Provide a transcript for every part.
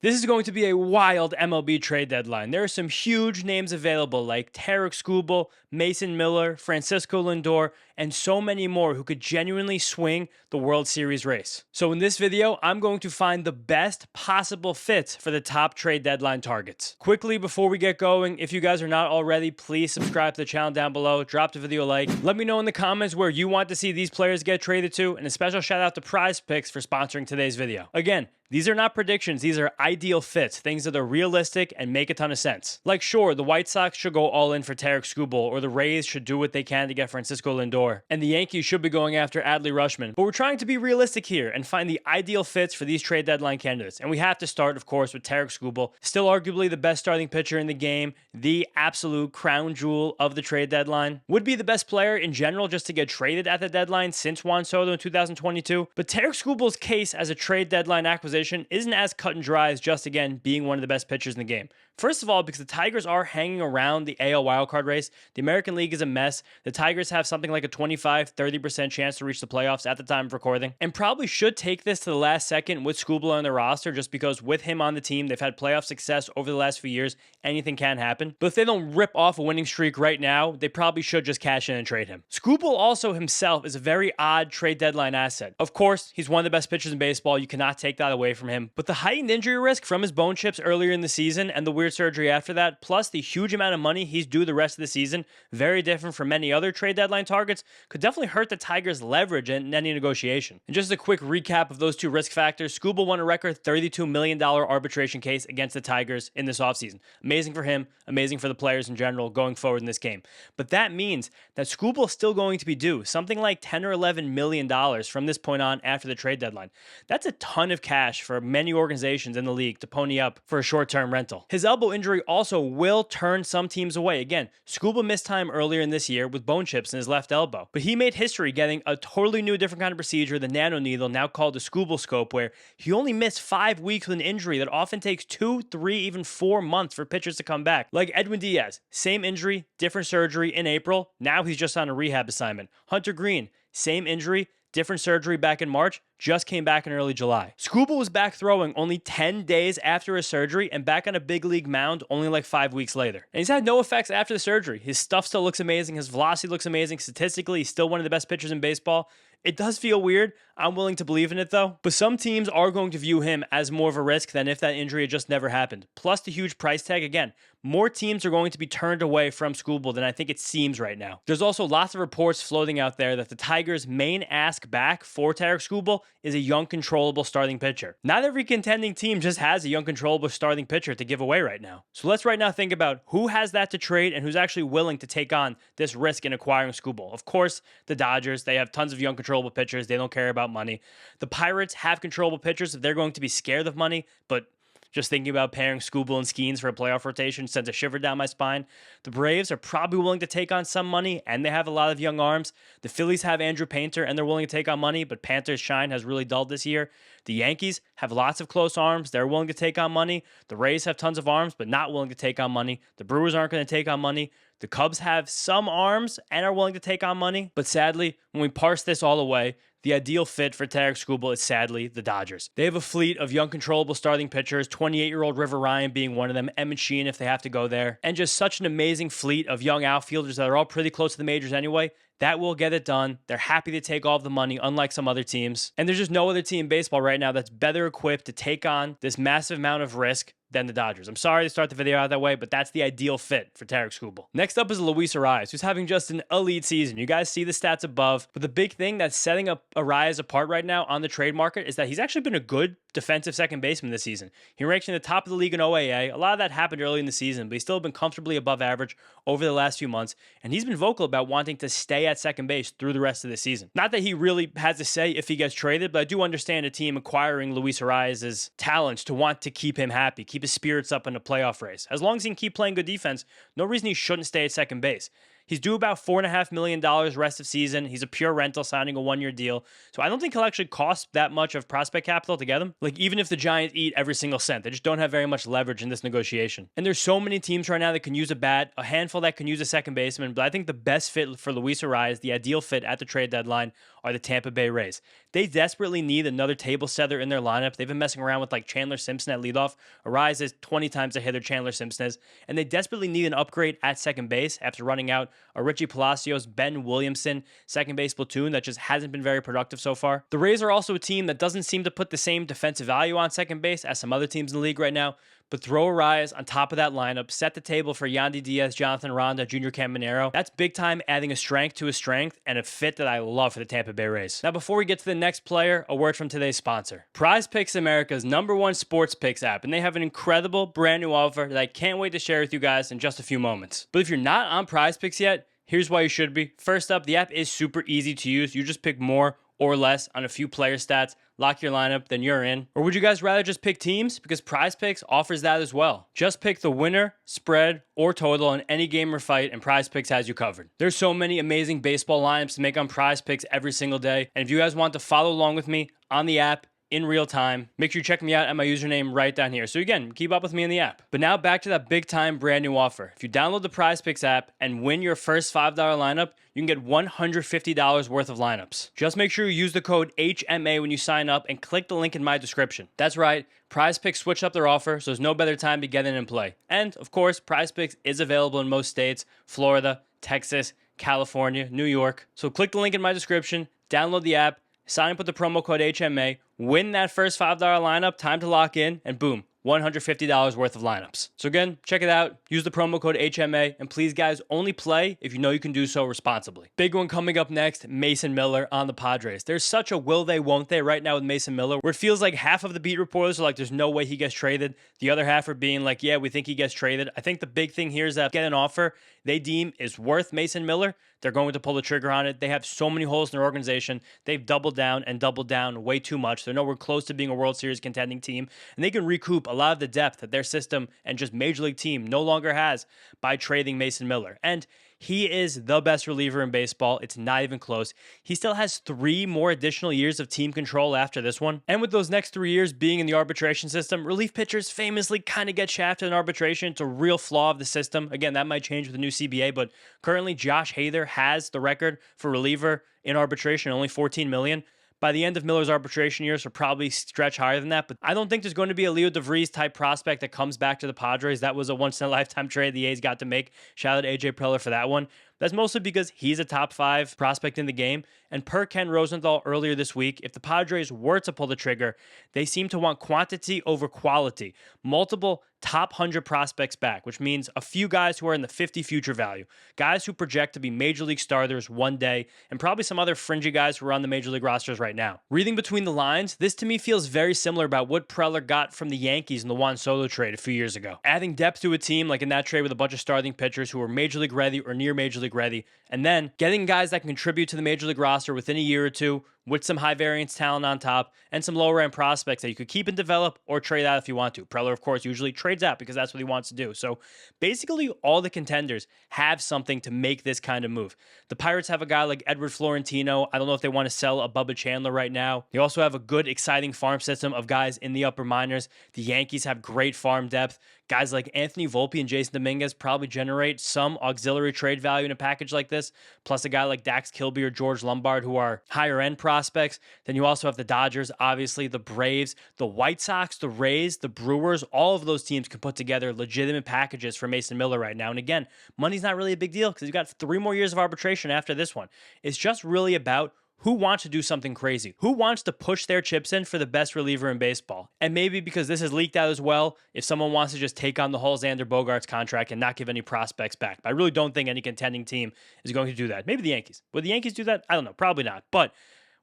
This is going to be a wild MLB trade deadline. There are some huge names available like Tarek Skubal, Mason Miller, Francisco Lindor, and so many more who could genuinely swing the World Series race. So in this video, I'm going to find the best possible fits for the top trade deadline targets. Quickly, before we get going, if you guys are not already, please subscribe to the channel down below, drop the video a like. Let me know in the comments where you want to see these players get traded to, and a special shout out to Prize Picks for sponsoring today's video. Again, these are not predictions, these are ideal fits, things that are realistic and make a ton of sense. Like sure, the White Sox should go all in for Tarek Skubal, or the Rays should do what they can to get Francisco Lindor, and the Yankees should be going after Adley Rutschman. But we're trying to be realistic here and find the ideal fits for these trade deadline candidates. And we have to start, of course, with Tarek Skubal, still arguably the best starting pitcher in the game, the absolute crown jewel of the trade deadline. Would be the best player in general just to get traded at the deadline since Juan Soto in 2022. But Tarek Skubal's case as a trade deadline acquisition isn't as cut and dry as just, again, being one of the best pitchers in the game. First of all, because the Tigers are hanging around the AL wildcard race. The American League is a mess. The Tigers have something like a 25-30% chance to reach the playoffs at the time of recording, and probably should take this to the last second with Skubal on their roster, just because with him on the team, they've had playoff success over the last few years. Anything can happen. But if they don't rip off a winning streak right now, they probably should just cash in and trade him. Skubal also himself is a very odd trade deadline asset. Of course, he's one of the best pitchers in baseball. You cannot take that away from him. But the heightened injury risk from his bone chips earlier in the season and the weird surgery after that, plus the huge amount of money he's due the rest of the season, very different from many other trade deadline targets, could definitely hurt the Tigers' leverage in any negotiation. And just a quick recap of those two risk factors, Skubal won a record $32 million arbitration case against the Tigers in this offseason. Amazing for him, amazing for the players in general going forward in this game. But that means that Skubal's still going to be due something like $10 or $11 million from this point on after the trade deadline. That's a ton of cash for many organizations in the league to pony up for a short-term rental. His elbow injury also will turn some teams away. Again, Skubal missed time earlier in this year with bone chips in his left elbow, but he made history getting a totally new, different kind of procedure, the nano needle, now called the Skubal scope, where he only missed 5 weeks with an injury that often takes 2, 3, even 4 months for pitchers to come back. Like Edwin Diaz, same injury, different surgery in April. Now he's just on a rehab assignment. Hunter Green, same injury, different surgery back in March, just came back in early July. Skubal was back throwing only 10 days after his surgery and back on a big league mound only like 5 weeks later. And he's had no effects after the surgery. His stuff still looks amazing. His velocity looks amazing. Statistically, he's still one of the best pitchers in baseball. It does feel weird. I'm willing to believe in it though. But some teams are going to view him as more of a risk than if that injury had just never happened. Plus the huge price tag. Again, more teams are going to be turned away from Skubal than I think it seems right now. There's also lots of reports floating out there that the Tigers' main ask back for Tarek Skubal is a young, controllable starting pitcher. Not every contending team just has a young, controllable starting pitcher to give away right now. So let's right now think about who has that to trade and who's actually willing to take on this risk in acquiring Skubal. Of course, the Dodgers, they have tons of young, controllable pitchers. They don't care about money. The Pirates have controllable pitchers. They're going to be scared of money, but just thinking about pairing Skubal and Skeens for a playoff rotation sends a shiver down my spine. The Braves are probably willing to take on some money, and they have a lot of young arms. The Phillies have Andrew Painter, and they're willing to take on money, but Painter's shine has really dulled this year. The Yankees have lots of close arms. They're willing to take on money. The Rays have tons of arms, but not willing to take on money. The Brewers aren't going to take on money. The Cubs have some arms and are willing to take on money. But sadly, when we parse this all away, the ideal fit for Tarek Skubal is sadly the Dodgers. They have a fleet of young, controllable starting pitchers, 28-year-old River Ryan being one of them, Emmett Sheehan if they have to go there, and just such an amazing fleet of young outfielders that are all pretty close to the majors anyway. That will get it done. They're happy to take all of the money, unlike some other teams. And there's just no other team in baseball right now that's better equipped to take on this massive amount of risk than the Dodgers. I'm sorry to start the video out that way, but that's the ideal fit for Tarek Skubal. Next up is Luis Ariz, who's having just an elite season. You guys see the stats above, but the big thing that's setting up Ariz apart right now on the trade market is that he's actually been a good defensive second baseman this season. He ranks in the top of the league in OAA. A lot of that happened early in the season, but he's still been comfortably above average over the last few months, and he's been vocal about wanting to stay at second base through the rest of the season. Not that he really has a say if he gets traded, but I do understand a team acquiring Luis Ariz's talents to want to keep him happy, keep his spirits up in a playoff race. As long as he can keep playing good defense, no reason he shouldn't stay at second base. He's due about $4.5 million rest of season. He's a pure rental, signing a 1-year deal. So I don't think he'll actually cost that much of prospect capital to get him. Like, even if the Giants eat every single cent, they just don't have very much leverage in this negotiation. And there's so many teams right now that can use a bat, a handful that can use a second baseman. But I think the best fit for Luis Ariz, the ideal fit at the trade deadline, are the Tampa Bay Rays. They desperately need another table setter in their lineup. They've been messing around with like Chandler Simpson at leadoff. Arraez is 20 times a hitter Chandler Simpson is. And they desperately need an upgrade at second base after running out a Richie Palacios, Ben Williamson second base platoon that just hasn't been very productive so far. The Rays are also a team that doesn't seem to put the same defensive value on second base as some other teams in the league right now. But throw Arraez on top of that lineup, set the table for Yandy Diaz, Jonathan Ronda, Junior Caminero. That's big time adding a strength to a strength and a fit that I love for the Tampa Bay Rays. Now, before we get to the next player, a word from today's sponsor. Prize Picks, America's #1 sports picks app, and they have an incredible brand new offer that I can't wait to share with you guys in just a few moments. But if you're not on Prize Picks yet, here's why you should be. First up, the app is super easy to use. You just pick more or less on a few player stats, lock your lineup, then you're in. Or would you guys rather just pick teams? Because Prize Picks offers that as well. Just pick the winner, spread, or total on any game or fight, and Prize Picks has you covered. There's so many amazing baseball lineups to make on Prize Picks every single day. And if you guys want to follow along with me on the app, in real time, make sure you check me out at my username right down here. So again, keep up with me in the app. But now back to that big time brand new offer. If you download the Prize Picks app and win your first $5 lineup, you can get $150 worth of lineups. Just make sure you use the code HMA when you sign up and click the link in my description. That's right, Prize Picks switched up their offer, so there's no better time to get in and play. And of course, Prize Picks is available in most states: Florida, Texas, California, New York. So click the link in my description, download the app, sign up with the promo code HMA, win that first $5 lineup, time to lock in, and boom, $150 worth of lineups. So again, check it out, use the promo code HMA, and please guys, only play if you know you can do so responsibly. Big one coming up next, Mason Miller on the Padres. There's such a will they, won't they right now with Mason Miller, where it feels like half of the beat reporters are like, there's no way he gets traded. The other half are being like, yeah, we think he gets traded. I think the big thing here is that get an offer they deem is worth Mason Miller, they're going to pull the trigger on it. They have so many holes in their organization. They've doubled down way too much. They're nowhere close to being a World Series contending team, and they can recoup a lot of the depth that their system and just Major League team no longer has by trading Mason Miller. And he is the best reliever in baseball. It's not even close. He still has 3 more additional years of team control after this one. And with those next 3 years being in the arbitration system, relief pitchers famously kind of get shafted in arbitration. It's a real flaw of the system. Again, that might change with the new CBA, but currently Josh Hader has the record for reliever in arbitration, only $14 million. By the end of Miller's arbitration years, will probably stretch higher than that. But I don't think there's going to be a Leo DeVries type prospect that comes back to the Padres. That was a once-in-a-lifetime trade the A's got to make. Shout out to AJ Preller for that one. That's mostly because he's a top 5 prospect in the game. And per Ken Rosenthal earlier this week, if the Padres were to pull the trigger, they seem to want quantity over quality. Multiple top 100 prospects back, which means a few guys who are in the 50 future value. Guys who project to be Major League starters one day, and probably some other fringy guys who are on the Major League rosters right now. Reading between the lines, this to me feels very similar about what Preller got from the Yankees in the Juan Soto trade a few years ago. Adding depth to a team like in that trade with a bunch of starting pitchers who are Major League ready or near Major League ready, and then getting guys that can contribute to the Major League roster within a year or two with some high variance talent on top and some lower end prospects that you could keep and develop or trade out if you want to. Preller, of course, usually trades out because that's what he wants to do. So basically all the contenders have something to make this kind of move. The Pirates have a guy like Edward Florentino. I don't know if they want to sell a Bubba Chandler right now. They also have a good, exciting farm system of guys in the upper minors. The Yankees have great farm depth. Guys like Anthony Volpe and Jason Dominguez probably generate some auxiliary trade value in a package like this, plus a guy like Dax Kilby or George Lombard who are higher end prospects. Then you also have the Dodgers, obviously, the Braves, the White Sox, the Rays, the Brewers. All of those teams can put together legitimate packages for Mason Miller right now. And again, money's not really a big deal because you've got 3 more years of arbitration after this one. It's just really about who wants to do something crazy? Who wants to push their chips in for the best reliever in baseball? And maybe because this is leaked out as well, if someone wants to just take on the whole Xander Bogaerts contract and not give any prospects back. But I really don't think any contending team is going to do that. Maybe the Yankees. Would the Yankees do that? I don't know. Probably not. But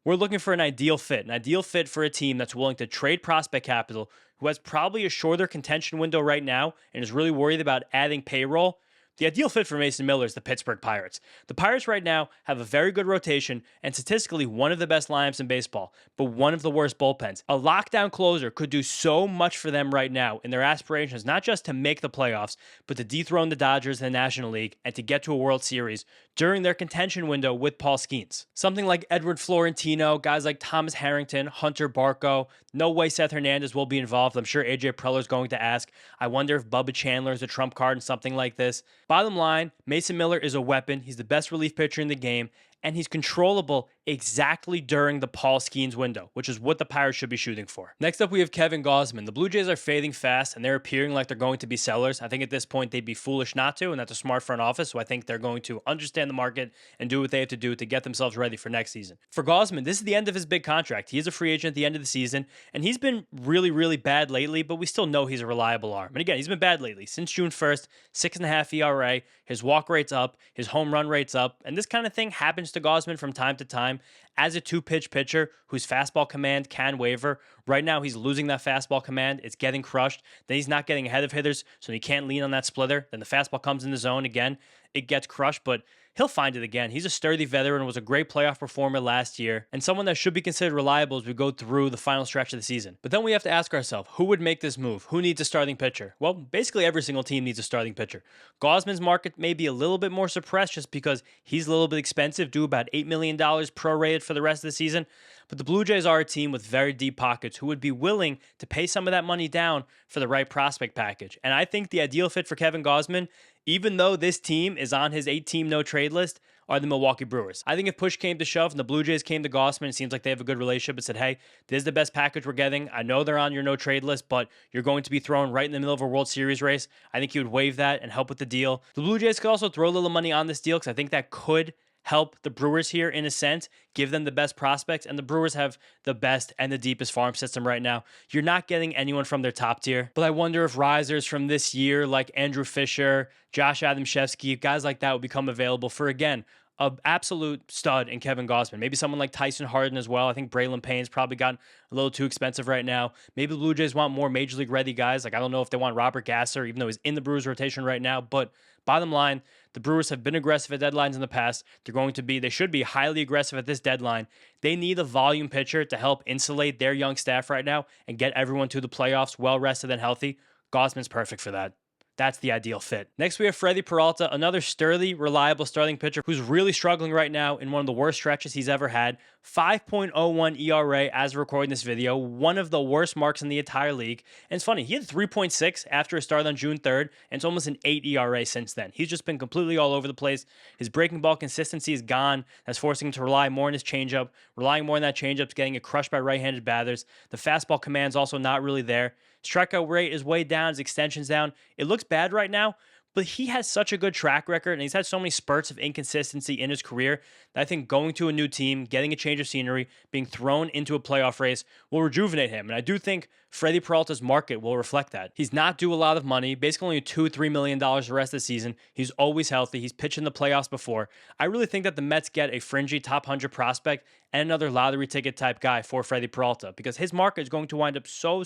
we're looking for an ideal fit for a team that's willing to trade prospect capital, who has probably a shorter contention window right now and is really worried about adding payroll. The ideal fit for Mason Miller is the Pittsburgh Pirates. The Pirates right now have a very good rotation and statistically one of the best lineups in baseball, but one of the worst bullpens. A lockdown closer could do so much for them right now in their aspirations, not just to make the playoffs, but to dethrone the Dodgers in the National League and to get to a World Series during their contention window with Paul Skeens. Something like Edward Florentino, guys like Thomas Harrington, Hunter Barco. No way Seth Hernandez will be involved. I'm sure AJ Preller is going to ask. I wonder if Bubba Chandler is a trump card in something like this. Bottom line, Mason Miller is a weapon. He's the best relief pitcher in the game. and he's controllable exactly during the Paul Skeens window, which is what the Pirates should be shooting for. Next up, we have Kevin Gausman. The Blue Jays are fading fast, and they're appearing like they're going to be sellers. I think at this point, they'd be foolish not to, and that's a smart front office, so I think they're going to understand the market and do what they have to do to get themselves ready for next season. For Gausman, this is the end of his big contract. He is a free agent at the end of the season, and he's been really, really bad lately, but we still know he's a reliable arm. And again, he's been bad lately. Since June 1st, 6.5 ERA, his walk rate's up, his home run rate's up, and this kind of thing happens to Gausman from time to time. As a two-pitch pitcher whose fastball command can waver, right now he's losing that fastball command. It's getting crushed. Then he's not getting ahead of hitters, so he can't lean on that splitter. Then the fastball comes in the zone again. It gets crushed, but he'll find it again. He's a sturdy veteran, was a great playoff performer last year, and someone that should be considered reliable as we go through the final stretch of the season. But then we have to ask ourselves, who would make this move? Who needs a starting pitcher? Well, basically every single team needs a starting pitcher. Gausman's market may be a little bit more suppressed just because he's a little bit expensive, due about $8 million prorated for the rest of the season. But the Blue Jays are a team with very deep pockets who would be willing to pay some of that money down for the right prospect package. And I think the ideal fit for Kevin Gausman, even though this team is on his 8-team no-trade list, are the Milwaukee Brewers. I think if push came to shove and the Blue Jays came to Gausman, it seems like they have a good relationship and said, hey, this is the best package we're getting. I know they're on your no-trade list, but you're going to be thrown right in the middle of a World Series race. I think he would waive that and help with the deal. The Blue Jays could also throw a little money on this deal because I think that could help the Brewers here in a sense, give them the best prospects, and the Brewers have the best and the deepest farm system right now. You're not getting anyone from their top tier, but I wonder if risers from this year like Andrew Fisher, Josh Adamszewski, guys like that would become available for, again, an absolute stud in Kevin Gausman. Maybe someone like Tyson Harden as well. I think Braylon Payne's probably gotten a little too expensive right now. Maybe the Blue Jays want more Major League ready guys. Like, I don't know if they want Robert Gasser, even though he's in the Brewers rotation right now, but bottom line, the Brewers have been aggressive at deadlines in the past. They should be highly aggressive at this deadline. They need a volume pitcher to help insulate their young staff right now and get everyone to the playoffs well rested and healthy. Gausman's perfect for that. That's the ideal fit. Next, we have Freddie Peralta, another sturdy, reliable starting pitcher who's really struggling right now in one of the worst stretches he's ever had. 5.01 ERA as of recording this video, one of the worst marks in the entire league. And it's funny, he had 3.6 after a start on June 3rd, and it's almost an 8 ERA since then. He's just been completely all over the place. His breaking ball consistency is gone. That's forcing him to rely more on his changeup. Relying more on that changeup is getting it crushed by right-handed batters. The fastball command's also not really there. Strikeout rate is way down, his extension's down. It looks bad right now, but he has such a good track record and he's had so many spurts of inconsistency in his career that I think going to a new team, getting a change of scenery, being thrown into a playoff race will rejuvenate him. And I do think Freddie Peralta's market will reflect that. He's not due a lot of money, basically only $2-3 million the rest of the season. He's always healthy. He's pitched in the playoffs before. I really think that the Mets get a fringy top 100 prospect and another lottery ticket type guy for Freddie Peralta because his market is going to wind up so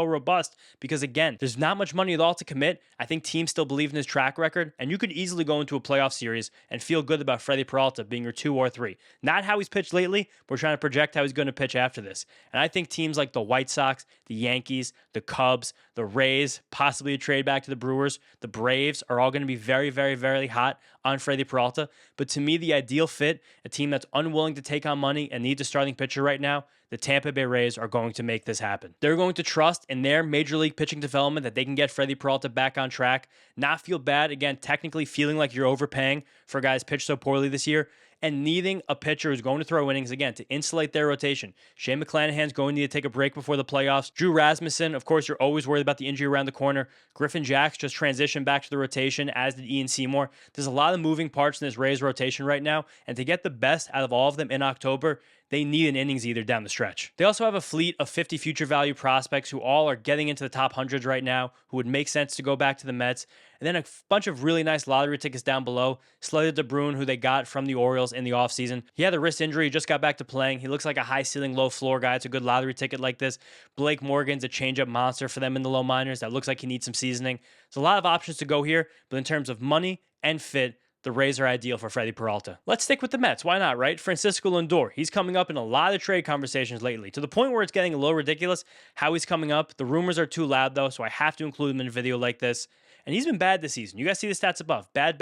robust because, again, there's not much money at all to commit. I think teams still believe in his track record, and you could easily go into a playoff series and feel good about Freddie Peralta being your 2 or 3. Not how he's pitched lately, but we're trying to project how he's going to pitch after this. And I think teams like the White Sox, the Yankees, the Cubs, the Rays, possibly a trade back to the Brewers, the Braves are all going to be very hot on Freddie Peralta. But to me, the ideal fit, a team that's unwilling to take on money and needs a starting pitcher right now, the Tampa Bay Rays are going to make this happen. They're going to trust in their major league pitching development that they can get Freddie Peralta back on track, not feel bad, again, technically feeling like you're overpaying for guys pitched so poorly this year, and needing a pitcher who's going to throw innings, again, to insulate their rotation. Shane McClanahan's going to need to take a break before the playoffs. Drew Rasmussen, of course, you're always worried about the injury around the corner. Griffin Jacks just transitioned back to the rotation, as did Ian Seymour. There's a lot of moving parts in this Rays rotation right now, and to get the best out of all of them in October, they need an innings either down the stretch. They also have a fleet of 50 future value prospects who all are getting into the top hundreds right now, who would make sense to go back to the Mets. And then a bunch of really nice lottery tickets down below. Slater DeBrun, who they got from the Orioles in the offseason. He had a wrist injury, he just got back to playing. He looks like a high ceiling, low floor guy. It's a good lottery ticket like this. Blake Morgan's a changeup monster for them in the low minors. That looks like he needs some seasoning. There's a lot of options to go here, but in terms of money and fit, the Rays are ideal for Freddie Peralta. Let's stick with the Mets. Why not, right? Francisco Lindor. He's coming up in a lot of trade conversations lately, to the point where it's getting a little ridiculous how he's coming up. The rumors are too loud, though, so I have to include him in a video like this. And he's been bad this season. You guys see the stats above. Bad.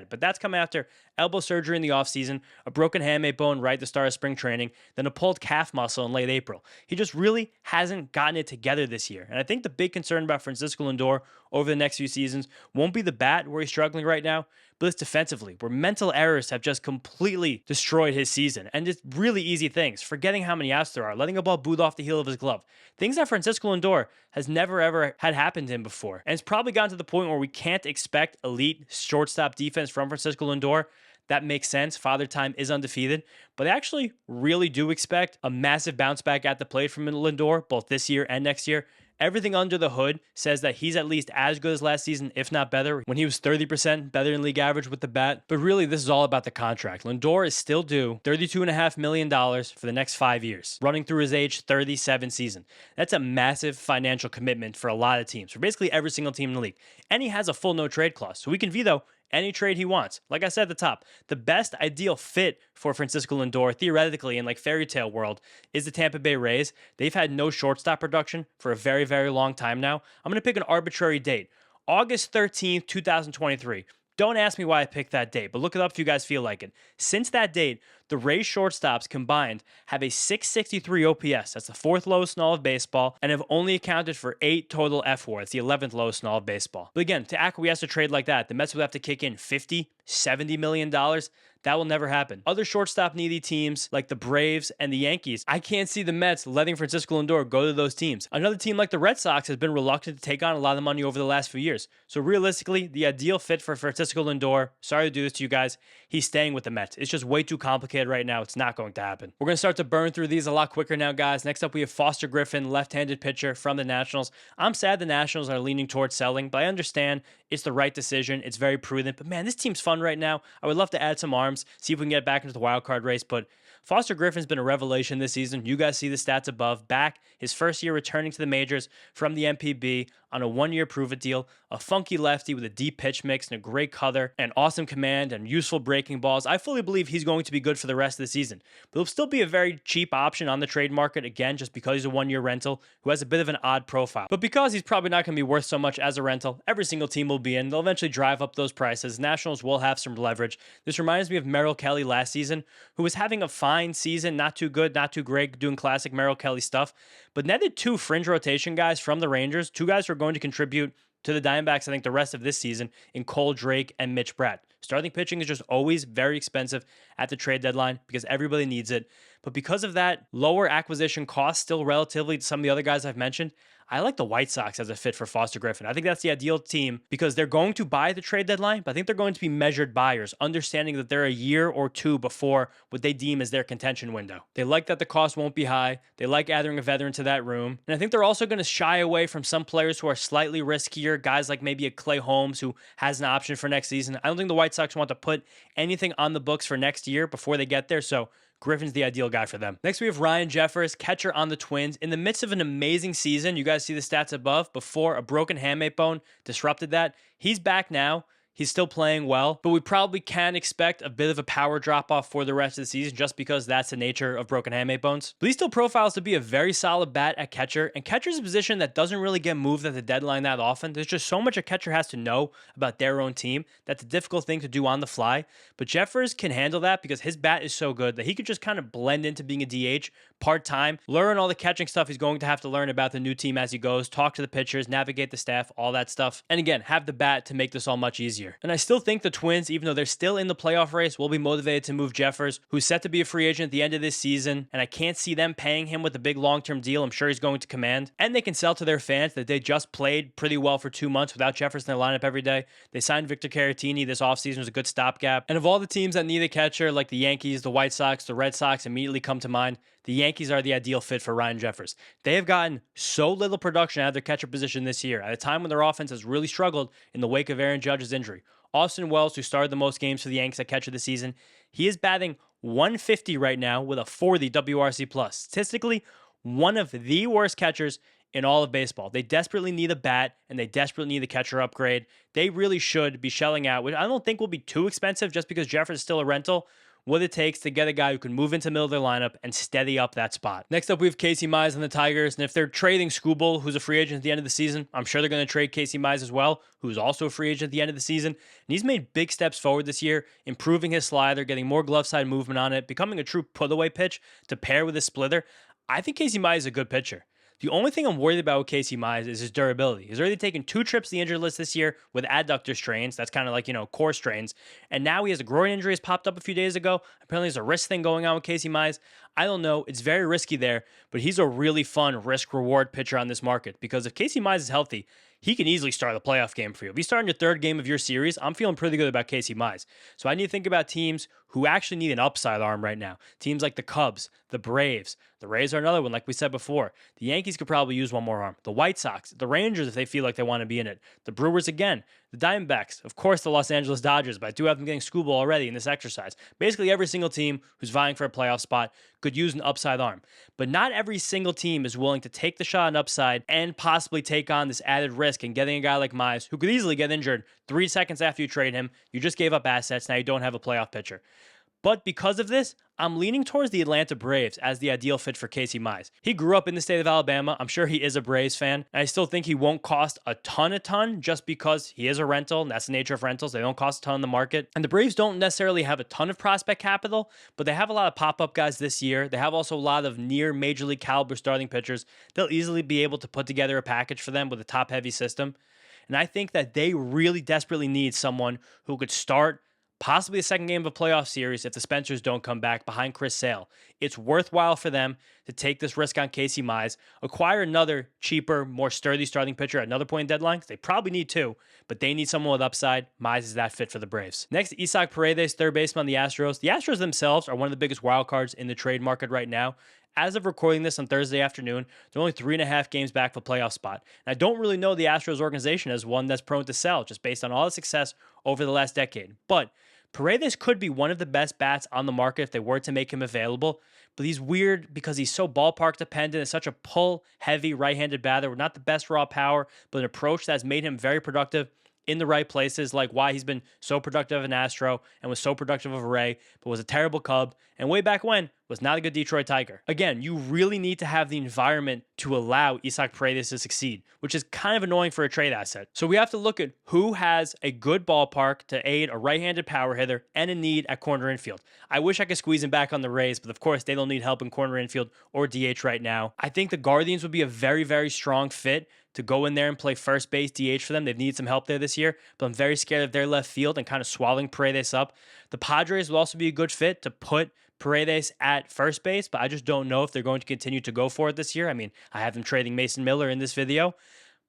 But that's coming after elbow surgery in the offseason, a broken hamate bone right at the start of spring training, then a pulled calf muscle in late April. He just really hasn't gotten it together this year. And I think the big concern about Francisco Lindor over the next few seasons won't be the bat, where he's struggling right now, but it's defensively, where mental errors have just completely destroyed his season. And it's really easy things, forgetting how many outs there are, letting a ball boot off the heel of his glove. Things that Francisco Lindor has never ever had happened to him before. And it's probably gotten to the point where we can't expect elite shortstop defense from Francisco Lindor. That makes sense. Father Time is undefeated, but I actually really do expect a massive bounce back at the plate from Lindor, both this year and next year. Everything under the hood says that he's at least as good as last season, if not better, when he was 30% better than league average with the bat. But really, this is all about the contract. Lindor is still due $32.5 million for the next 5 years, running through his age 37 season. That's a massive financial commitment for a lot of teams, for basically every single team in the league. And he has a full no trade clause, so we can veto any trade he wants. Like I said at the top, the best ideal fit for Francisco Lindor, theoretically, in like fairy tale world, is the Tampa Bay Rays. They've had no shortstop production for a very, very long time now. I'm going to pick an arbitrary date. August 13th, 2023. Don't ask me why I picked that date, but look it up if you guys feel like it. Since that date, the Rays shortstops combined have a 663 OPS. That's the fourth lowest in all of baseball, and have only accounted for 8 total F-WAR. It's the 11th lowest in all of baseball. But again, to acquiesce a trade like that, the Mets would have to kick in $50-70 million. That will never happen. Other shortstop needy teams like the Braves and the Yankees, I can't see the Mets letting Francisco Lindor go to those teams. Another team like the Red Sox has been reluctant to take on a lot of the money over the last few years. So realistically, the ideal fit for Francisco Lindor, sorry to do this to you guys, he's staying with the Mets. It's just way too complicated right now. It's not going to happen. We're going to start to burn through these a lot quicker now, guys. Next up, we have Foster Griffin, left-handed pitcher from the Nationals. I'm sad the Nationals are leaning towards selling, but I understand it's the right decision. It's very prudent. But man, this team's fun right now. I would love to add some arms, see if we can get back into the wild card race, but Foster Griffin's been a revelation this season. You guys see the stats above. Back his first year returning to the majors from the MPB on a 1-year prove-it deal. A funky lefty with a deep pitch mix and a great cutter and awesome command and useful breaking balls. I fully believe he's going to be good for the rest of the season. But he'll still be a very cheap option on the trade market, again, just because he's a 1-year rental who has a bit of an odd profile. But because he's probably not going to be worth so much as a rental, every single team will be in. They'll eventually drive up those prices. Nationals will have some leverage. This reminds me of Merrill Kelly last season, who was having a fine season, not too good, not too great, doing classic Merrill Kelly stuff, but netted 2 fringe rotation guys from the Rangers, 2 guys who are going to contribute to the Diamondbacks, I think, the rest of this season in Cole Drake and Mitch Bratt. Starting pitching is just always very expensive at the trade deadline because everybody needs it. But because of that lower acquisition cost, still relatively to some of the other guys I've mentioned, I like the White Sox as a fit for Foster Griffin. I think that's the ideal team because they're going to buy the trade deadline, but I think they're going to be measured buyers, understanding that they're a year or 2 before what they deem as their contention window. They like that the cost won't be high. They like adding a veteran to that room. And I think they're also going to shy away from some players who are slightly riskier, guys like maybe a Clay Holmes who has an option for next season. I don't think the White Sox want to put anything on the books for next year before they get there, so Griffin's the ideal guy for them. Next, we have Ryan Jeffers, catcher on the Twins. In the midst of an amazing season, you guys see the stats above, before a broken hamate bone disrupted that. He's back now. He's still playing well, but we probably can expect a bit of a power drop-off for the rest of the season just because that's the nature of broken hamate bones. But he still profiles to be a very solid bat at catcher, and catcher's a position that doesn't really get moved at the deadline that often. There's just so much a catcher has to know about their own team. That's a difficult thing to do on the fly, but Jeffers can handle that because his bat is so good that he could just kind of blend into being a DH part-time, learn all the catching stuff he's going to have to learn about the new team as he goes, talk to the pitchers, navigate the staff, all that stuff, and again, have the bat to make this all much easier. And I still think the Twins, even though they're still in the playoff race, will be motivated to move Jeffers, who's set to be a free agent at the end of this season, and I can't see them paying him with a big long-term deal I'm sure he's going to command. And they can sell to their fans that they just played pretty well for 2 months without Jeffers in their lineup every day. They signed Victor Caratini this offseason, was a good stopgap. And of all the teams that need a catcher, like the Yankees, the White Sox, the Red Sox immediately come to mind, the Yankees are the ideal fit for Ryan Jeffers. They have gotten so little production out of their catcher position this year, at a time when their offense has really struggled in the wake of Aaron Judge's injury. Austin Wells, who started the most games for the Yankees at catcher this season, he is batting 150 right now with a 40 WRC+. Statistically, one of the worst catchers in all of baseball. They desperately need a bat, and they desperately need a catcher upgrade. They really should be shelling out, which I don't think will be too expensive just because Jeffers is still a rental, what it takes to get a guy who can move into the middle of their lineup and steady up that spot. Next up, we have Casey Mize on the Tigers, and if they're trading Skubal, who's a free agent at the end of the season, I'm sure they're going to trade Casey Mize as well, who's also a free agent at the end of the season. And he's made big steps forward this year, improving his slider, getting more glove side movement on it, becoming a true put-away pitch to pair with his splitter. I think Casey Mize is a good pitcher. The only thing I'm worried about with Casey Mize is his durability. He's already taken 2 trips to the injured list this year with adductor strains. That's kind of like, core strains. And now he has a groin injury that's popped up a few days ago. Apparently there's a wrist thing going on with Casey Mize. I don't know. It's very risky there, but he's a really fun risk-reward pitcher on this market because if Casey Mize is healthy, he can easily start the playoff game for you. If he's starting your third game of your series, I'm feeling pretty good about Casey Mize. So I need to think about teams who actually need an upside arm right now. Teams like the Cubs, the Braves, the Rays are another one, like we said before. The Yankees could probably use one more arm. The White Sox, the Rangers, if they feel like they want to be in it. The Brewers again. The Diamondbacks, of course, the Los Angeles Dodgers, but I do have them getting schoolball already in this exercise. Basically, every single team who's vying for a playoff spot could use an upside arm. But not every single team is willing to take the shot on upside and possibly take on this added risk and getting a guy like Mize, who could easily get injured 3 seconds after you trade him. You just gave up assets. Now you don't have a playoff pitcher. But because of this, I'm leaning towards the Atlanta Braves as the ideal fit for Casey Mize. He grew up in the state of Alabama. I'm sure he is a Braves fan. And I still think he won't cost a ton just because he is a rental. And that's the nature of rentals. They don't cost a ton in the market. And the Braves don't necessarily have a ton of prospect capital, but they have a lot of pop-up guys this year. They have also a lot of near major league caliber starting pitchers. They'll easily be able to put together a package for them with a top-heavy system. And I think that they really desperately need someone who could start possibly the second game of a playoff series if the Spencers don't come back behind Chris Sale. It's worthwhile for them to take this risk on Casey Mize, acquire another cheaper, more sturdy starting pitcher at another point in deadline, because they probably need two, but they need someone with upside. Mize is that fit for the Braves. Next, Isaac Paredes, third baseman on the Astros. The Astros themselves are one of the biggest wild cards in the trade market right now. As of recording this on Thursday afternoon, they're only 3.5 games back for playoff spot. And I don't really know the Astros organization as one that's prone to sell, just based on all the success over the last decade. But Paredes could be one of the best bats on the market if they were to make him available, but he's weird because he's so ballpark dependent. It's such a pull-heavy right-handed batter with not the best raw power, but an approach that's made him very productive in the right places, like why he's been so productive of an Astro and was so productive of a Ray, but was a terrible Cub, and way back when was not a good Detroit Tiger. Again, you really need to have the environment to allow Isaac Paredes to succeed, which is kind of annoying for a trade asset. So we have to look at who has a good ballpark to aid a right-handed power hitter and a need at corner infield. I wish I could squeeze him back on the Rays, but of course they don't need help in corner infield or DH right now. I think the Guardians would be a very, very strong fit to go in there and play first base DH for them. They've needed some help there this year, but I'm very scared of their left field and kind of swallowing Paredes up. The Padres will also be a good fit to put Paredes at first base, but I just don't know if they're going to continue to go for it this year. I mean, I have them trading Mason Miller in this video,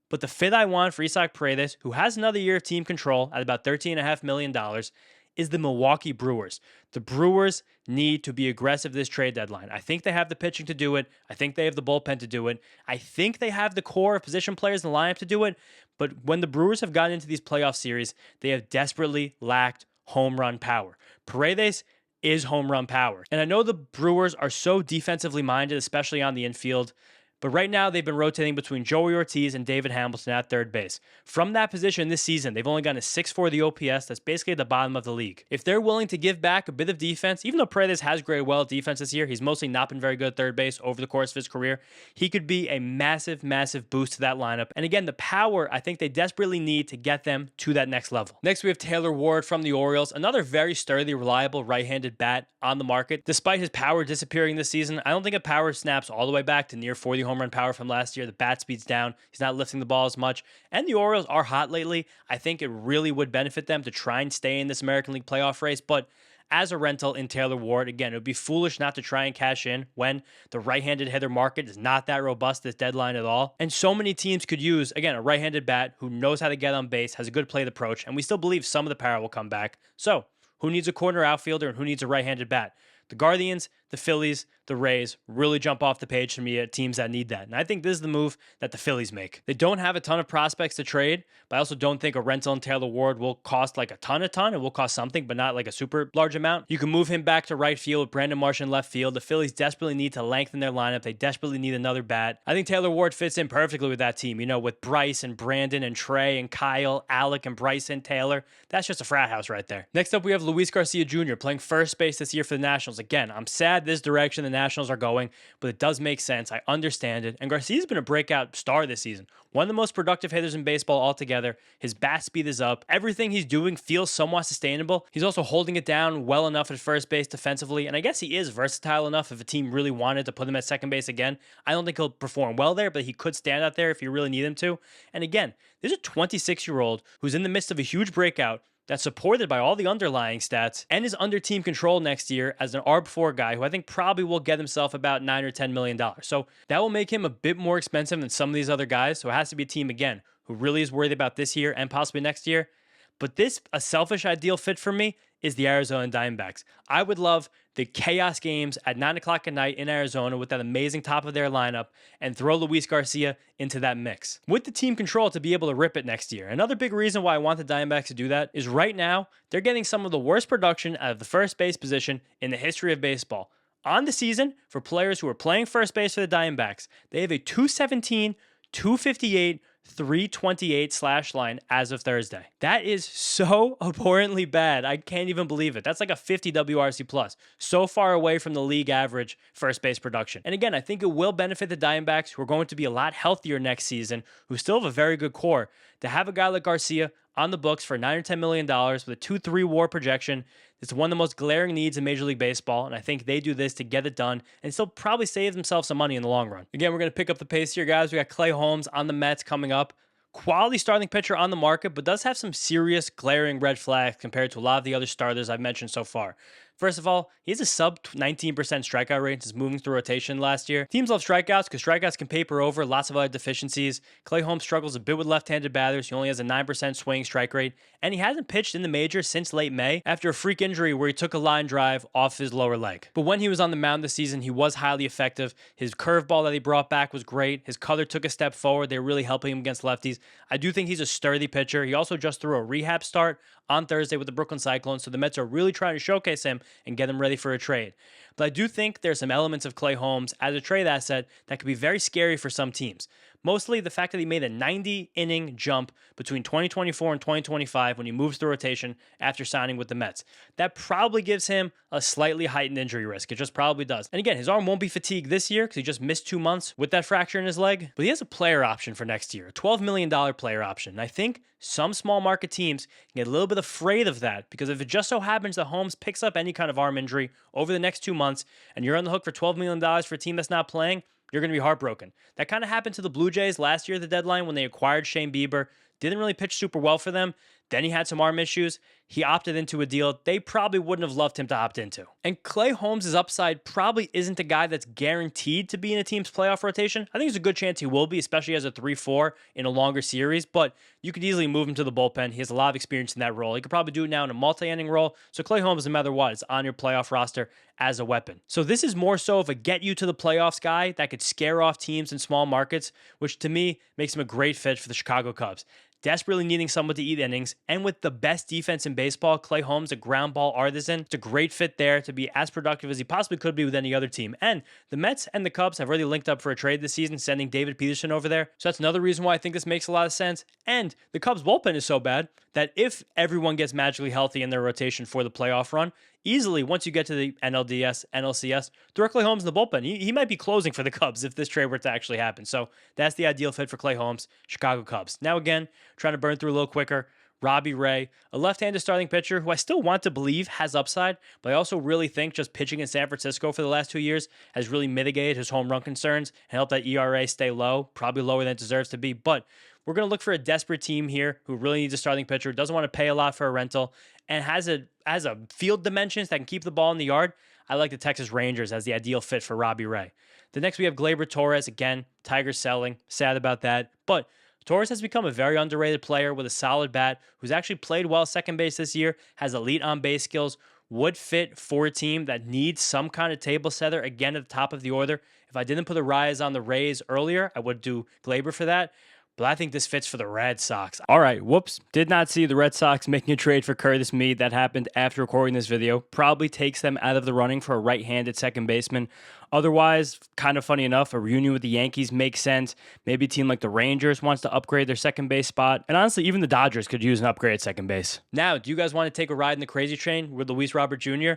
but the fit I want for Isaac Paredes, who has another year of team control at about $13.5 million, is the Milwaukee Brewers. The Brewers need to be aggressive this trade deadline. I think they have the pitching to do it. I think they have the bullpen to do it. I think they have the core of position players in the lineup to do it. But when the Brewers have gotten into these playoff series, they have desperately lacked home run power. Paredes is home run power. And I know the Brewers are so defensively minded, especially on the infield, but right now they've been rotating between Joey Ortiz and David Hamilton at third base. From that position this season, they've only gotten a 6.4 the OPS. That's basically at the bottom of the league. If they're willing to give back a bit of defense, even though Paredes has graded well at defense this year, he's mostly not been very good at third base over the course of his career. He could be a massive, massive boost to that lineup. And again, the power I think they desperately need to get them to that next level. Next, we have Taylor Ward from the Orioles, another very sturdy, reliable right-handed bat on the market. Despite his power disappearing this season, I don't think a power snaps all the way back to near 40 home run power from last year. The bat speed's down. He's not lifting the ball as much. And the Orioles are hot lately. I think it really would benefit them to try and stay in this American League playoff race. But as a rental in Taylor Ward, again, it would be foolish not to try and cash in when the right-handed hitter market is not that robust this deadline at all. And so many teams could use, again, a right-handed bat who knows how to get on base, has a good plate approach, and we still believe some of the power will come back. So who needs a corner outfielder and who needs a right-handed bat? The Guardians, the Phillies, the Rays really jump off the page to me at teams that need that. And I think this is the move that the Phillies make. They don't have a ton of prospects to trade, but I also don't think a rental in Taylor Ward will cost like a ton. It will cost something, but not like a super large amount. You can move him back to right field with Brandon Marsh in left field. The Phillies desperately need to lengthen their lineup. They desperately need another bat. I think Taylor Ward fits in perfectly with that team, with Bryce and Brandon and Trey and Kyle, Alec and Bryson, Taylor. That's just a frat house right there. Next up, we have Luis Garcia Jr. playing first base this year for the Nationals. Again, I'm sad bad this direction the Nationals are going, but it does make sense. I understand it. And Garcia's been a breakout star this season. One of the most productive hitters in baseball altogether. His bat speed is up. Everything he's doing feels somewhat sustainable. He's also holding it down well enough at first base defensively, and I guess he is versatile enough if a team really wanted to put him at second base again. I don't think he'll perform well there, but he could stand out there if you really need him to. And again, there's a 26-year-old who's in the midst of a huge breakout that's supported by all the underlying stats and is under team control next year as an ARB4 guy who I think probably will get himself about $9 or $10 million. So that will make him a bit more expensive than some of these other guys. So it has to be a team, again, who really is worried about this year and possibly next year. But this, a selfish ideal fit for me, is the Arizona Diamondbacks. I would love the chaos games at 9 o'clock at night in Arizona with that amazing top of their lineup and throw Luis Garcia into that mix. With the team control to be able to rip it next year. Another big reason why I want the Diamondbacks to do that is right now, they're getting some of the worst production out of the first base position in the history of baseball. On the season, for players who are playing first base for the Diamondbacks, they have a 217, 258, 328 slash line as of Thursday. That is so abhorrently bad. I can't even believe it. That's like a 50 WRC plus. So far away from the league average first base production. And again, I think it will benefit the Diamondbacks, who are going to be a lot healthier next season, who still have a very good core, to have a guy like Garcia on the books for $9 or $10 million with a 2-3 WAR projection. It's one of the most glaring needs in Major League Baseball, and I think they do this to get it done and still probably save themselves some money in the long run. Again, we're going to pick up the pace here, guys. We got Clay Holmes on the Mets coming up. Quality starting pitcher on the market, but does have some serious glaring red flags compared to a lot of the other starters I've mentioned so far. First of all, he has a sub 19% strikeout rate since moving through rotation last year. Teams love strikeouts because strikeouts can paper over lots of other deficiencies. Clay Holmes struggles a bit with left-handed batters. He only has a 9% swinging strike rate, and he hasn't pitched in the majors since late May after a freak injury where he took a line drive off his lower leg. But when he was on the mound this season, he was highly effective. His curveball that he brought back was great. His cutter took a step forward. They were really helping him against lefties. I do think he's a sturdy pitcher. He also just threw a rehab start on Thursday with the Brooklyn Cyclones, so the Mets are really trying to showcase him and get him ready for a trade. But I do think there's some elements of Clay Holmes as a trade asset that could be very scary for some teams. Mostly the fact that he made a 90-inning jump between 2024 and 2025 when he moves through rotation after signing with the Mets. That probably gives him a slightly heightened injury risk. It just probably does. And again, his arm won't be fatigued this year because he just missed 2 months with that fracture in his leg. But he has a player option for next year, a $12 million player option. And I think some small market teams can get a little bit afraid of that because if it just so happens that Holmes picks up any kind of arm injury over the next 2 months and you're on the hook for $12 million for a team that's not playing, you're going to be heartbroken. That kind of happened to the Blue Jays last year at the deadline when they acquired Shane Bieber. Didn't really pitch super well for them. Then he had some arm issues. He opted into a deal they probably wouldn't have loved him to opt into. And Clay Holmes' upside probably isn't a guy that's guaranteed to be in a team's playoff rotation. I think there's a good chance he will be, especially as a 3-4 in a longer series, but you could easily move him to the bullpen. He has a lot of experience in that role. He could probably do it now in a multi-inning role. So Clay Holmes, no matter what, is on your playoff roster as a weapon. So this is more so of a get you to the playoffs guy that could scare off teams in small markets, which to me makes him a great fit for the Chicago Cubs. Desperately needing someone to eat innings, and with the best defense in baseball, Clay Holmes, a ground ball artisan, it's a great fit there to be as productive as he possibly could be with any other team. And the Mets and the Cubs have already linked up for a trade this season, sending David Peterson over there. So that's another reason why I think this makes a lot of sense. And the Cubs bullpen is so bad that if everyone gets magically healthy in their rotation for the playoff run, easily, once you get to the NLDS, NLCS, throw Clay Holmes in the bullpen. He might be closing for the Cubs if this trade were to actually happen. So that's the ideal fit for Clay Holmes, Chicago Cubs. Now again, trying to burn through a little quicker, Robbie Ray, a left-handed starting pitcher who I still want to believe has upside, but I also really think just pitching in San Francisco for the last 2 years has really mitigated his home run concerns and helped that ERA stay low, probably lower than it deserves to be. But we're going to look for a desperate team here who really needs a starting pitcher, doesn't want to pay a lot for a rental, and has a field dimensions that can keep the ball in the yard. I like the Texas Rangers as the ideal fit for Robbie Ray. The next we have Gleyber Torres. Again, Tigers selling. Sad about that. But Torres has become a very underrated player with a solid bat who's actually played well second base this year, has elite on-base skills, would fit for a team that needs some kind of table setter, again, at the top of the order. If I didn't put Arias on the Rays earlier, I would do Gleyber for that. But I think this fits for the Red Sox. All right, whoops. Did not see the Red Sox making a trade for Curtis Mead. That happened after recording this video. Probably takes them out of the running for a right-handed second baseman. Otherwise, kind of funny enough, a reunion with the Yankees makes sense. Maybe a team like the Rangers wants to upgrade their second base spot. And honestly, even the Dodgers could use an upgrade at second base. Now, do you guys want to take a ride in the crazy train with Luis Robert Jr.?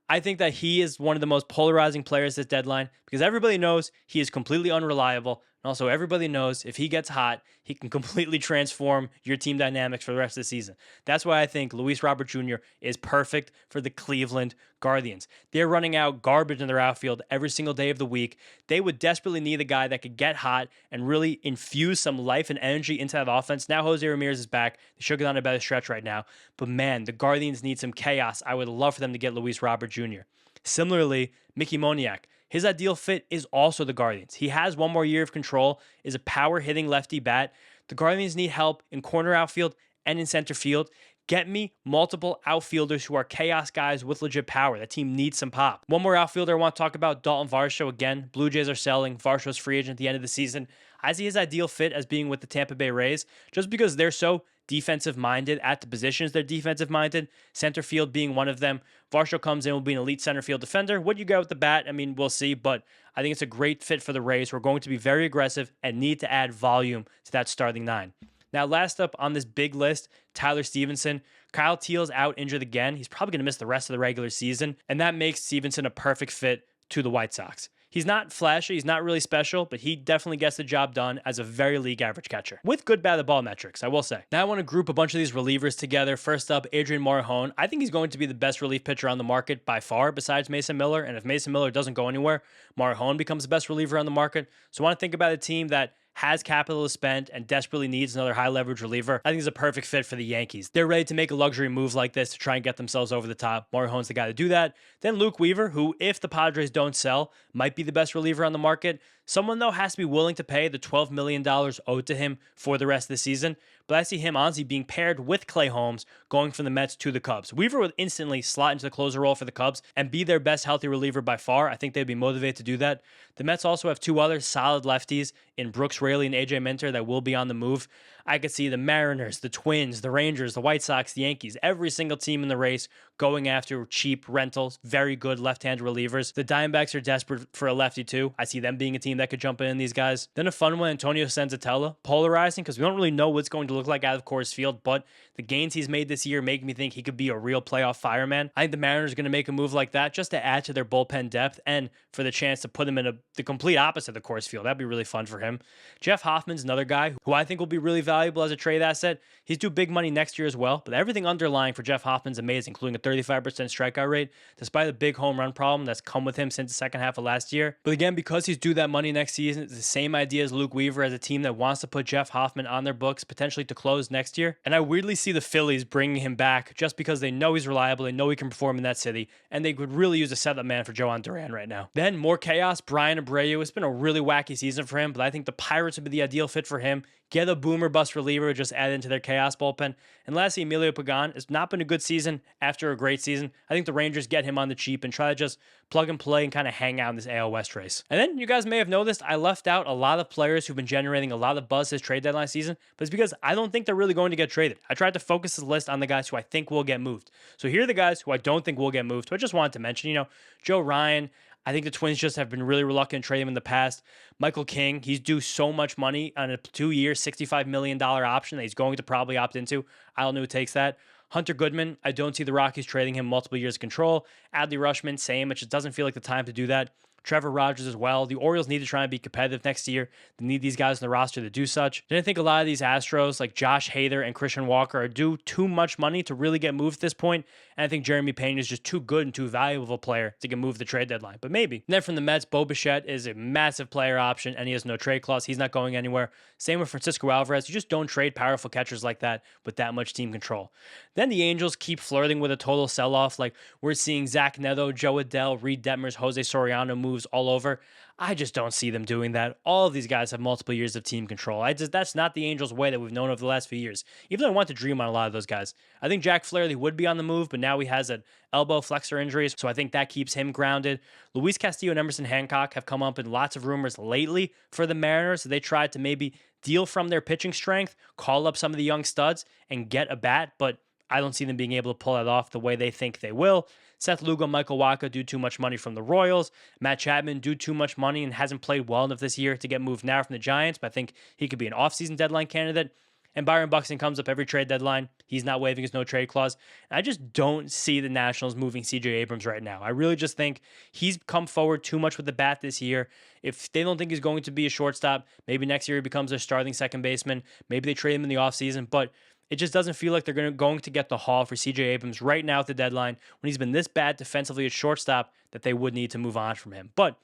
I think that he is one of the most polarizing players this deadline because everybody knows he is completely unreliable. And also, everybody knows if he gets hot, he can completely transform your team dynamics for the rest of the season. That's why I think Luis Robert Jr. is perfect for the Cleveland Guardians. They're running out garbage in their outfield every single day of the week. They would desperately need a guy that could get hot and really infuse some life and energy into that offense. Now Jose Ramirez is back. They should get on a better stretch right now. But man, the Guardians need some chaos. I would love for them to get Luis Robert Jr. Similarly, Mickey Moniak. His ideal fit is also the Guardians. He has one more year of control, is a power-hitting lefty bat. The Guardians need help in corner outfield and in center field. Get me multiple outfielders who are chaos guys with legit power. That team needs some pop. One more outfielder I want to talk about, Dalton Varsho. Again, Blue Jays are selling. Varsho's free agent at the end of the season. I see his ideal fit as being with the Tampa Bay Rays just because they're so defensive-minded at the positions they're defensive-minded, center field being one of them. Varsho comes in, will be an elite center field defender. What you get with the bat, I mean, we'll see, but I think it's a great fit for the Rays. We're going to be very aggressive and need to add volume to that starting nine. Now, last up on this big list, Tyler Stevenson. Kyle Teal's out injured again. He's probably going to miss the rest of the regular season, and that makes Stevenson a perfect fit to the White Sox. He's not flashy, he's not really special, but he definitely gets the job done as a very league average catcher. With good bat of the ball metrics, I will say. Now I want to group a bunch of these relievers together. First up, Adrian Morejon. I think he's going to be the best relief pitcher on the market by far besides Mason Miller, and if Mason Miller doesn't go anywhere, Morejon becomes the best reliever on the market. So I want to think about a team that has capital to spend and desperately needs another high leverage reliever. I think he's a perfect fit for the Yankees. They're ready to make a luxury move like this to try and get themselves over the top. Morejon's the guy to do that. Then Luke Weaver, who, if the Padres don't sell, might be the best reliever on the market. Someone, though, has to be willing to pay the $12 million owed to him for the rest of the season. But I see him honestly being paired with Clay Holmes going from the Mets to the Cubs. Weaver would instantly slot into the closer role for the Cubs and be their best healthy reliever by far. I think they'd be motivated to do that. The Mets also have two other solid lefties in Brooks Raley and AJ Minter that will be on the move. I could see the Mariners, the Twins, the Rangers, the White Sox, the Yankees, every single team in the race going after cheap rentals, very good left-hand relievers. The Diamondbacks are desperate for a lefty too. I see them being a team that could jump in these guys. Then a fun one, Antonio Senzatella. Polarizing because we don't really know what it's going to look like out of Coors Field, but the gains he's made this year make me think he could be a real playoff fireman. I think the Mariners are going to make a move like that just to add to their bullpen depth and for the chance to put him in the complete opposite of the Coors Field. That'd be really fun for him. Jeff Hoffman's another guy who I think will be really valuable as a trade asset. He's due big money next year as well, but everything underlying for Jeff Hoffman's amazing, including a 35% strikeout rate, despite the big home run problem that's come with him since the second half of last year. But again, because he's due that money next season, it's the same idea as Luke Weaver as a team that wants to put Jeff Hoffman on their books, potentially to close next year. And I weirdly see the Phillies bringing him back just because they know he's reliable, they know he can perform in that city, and they could really use a setup man for Joan Duran right now. Then more chaos, Brian Abreu. It's been a really wacky season for him, but I think the Pirates would be the ideal fit for him. Get a boomer bust reliever, just add into their chaos bullpen. And lastly, Emilio Pagan has not been a good season after a great season. I think the Rangers get him on the cheap and try to just plug and play and kind of hang out in this AL West race. And then you guys may have noticed I left out a lot of players who've been generating a lot of buzz this trade deadline season, but it's because I don't think they're really going to get traded. I tried to focus this list on the guys who I think will get moved. So here are the guys who I don't think will get moved, who I just wanted to mention. Joe Ryan. I think the Twins just have been really reluctant to trade him in the past. Michael King, he's due so much money on a 2-year, $65 million option that he's going to probably opt into. I don't know who takes that. Hunter Goodman, I don't see the Rockies trading him multiple years of control. Adley Rutschman, same. It just doesn't feel like the time to do that. Trevor Rogers as well. The Orioles need to try and be competitive next year. They need these guys in the roster to do such. Then I think a lot of these Astros, like Josh Hader and Christian Walker, are due too much money to really get moved at this point. And I think Jeremy Payne is just too good and too valuable of a player to get moved the trade deadline. But maybe. And then from the Mets, Bo Bichette is a massive player option, and he has no trade clause. He's not going anywhere. Same with Francisco Alvarez. You just don't trade powerful catchers like that with that much team control. Then the Angels keep flirting with a total sell-off. Like we're seeing Zach Neto, Joe Adell, Reed Detmers, Jose Soriano moves all over. I just don't see them doing that. All of these guys have multiple years of team control. That's not the Angels' way that we've known over the last few years. Even though I want to dream on a lot of those guys. I think Jack Flaherty would be on the move, but now he has an elbow flexor injury, so I think that keeps him grounded. Luis Castillo and Emerson Hancock have come up in lots of rumors lately for the Mariners. They tried to maybe deal from their pitching strength, call up some of the young studs, and get a bat, but I don't see them being able to pull that off the way they think they will. Seth Lugo, Michael Wacha due too much money from the Royals. Matt Chapman due too much money and hasn't played well enough this year to get moved now from the Giants, but I think he could be an offseason deadline candidate. And Byron Buxton comes up every trade deadline. He's not waiving his no trade clause. And I just don't see the Nationals moving CJ Abrams right now. I really just think he's come forward too much with the bat this year. If they don't think he's going to be a shortstop, maybe next year he becomes their starting second baseman. Maybe they trade him in the offseason, but it just doesn't feel like they're going to get the haul for CJ Abrams right now at the deadline when he's been this bad defensively at shortstop that they would need to move on from him. But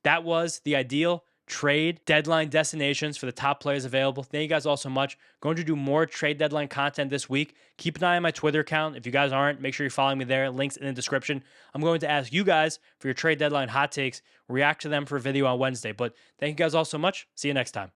that was the ideal trade deadline destinations for the top players available. Thank you guys all so much. Going to do more trade deadline content this week. Keep an eye on my Twitter account. If you guys aren't, make sure you're following me there. Links in the description. I'm going to ask you guys for your trade deadline hot takes, react to them for a video on Wednesday. But thank you guys all so much. See you next time.